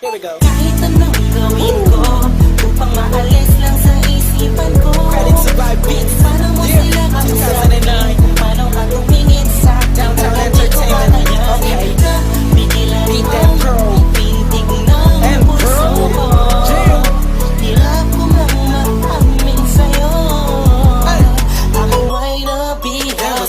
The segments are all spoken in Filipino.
Here we go. Kahit anong gawin ko upang maalis lang sa isipan ko. Credit to Vibe Beats. Paano mo sila kami sabi 2009. paano ka tumingin sa Downtown hindi ko Entertainment. kakayanin Okay. na bigilan Beat mo that pro. pintig ng And puso pro. ko. Jam. Hirap ko mang maamin sa'yo. Ay. Ako ay nabihag.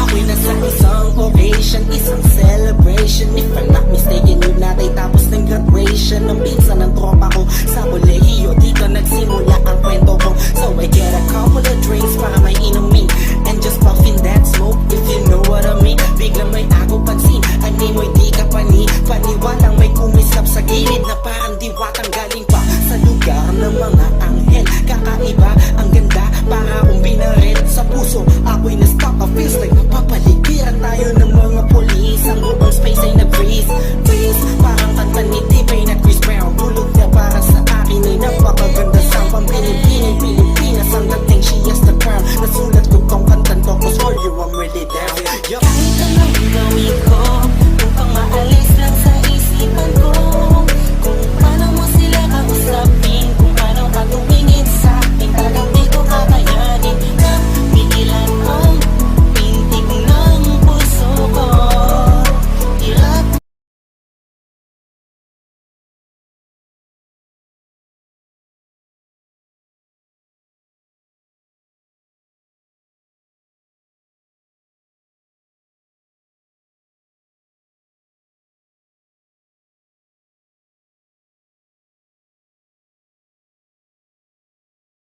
Ako'y nasa isang occasion, isang celebration. If I'm not mistaken, yun natin tapos ng graduation ng pinsan ng tropa ko sa kolehiyo. Dito nagsimula ang kwento ko. So I get a couple of drinks para may inumin and just puffin that smoke, if you know what I mean. Biglang may ako pansin, ani mo'y di ka paniwalang may kumislap sa gilid na parang diwatang galing pa sa lugar ng mga anghel. Kakaiba, ang ganda, para akong binaret sa puso. Ako'y na-stop, I feels like napapaligiran tayo ng mga polis. Ang buong space ay nag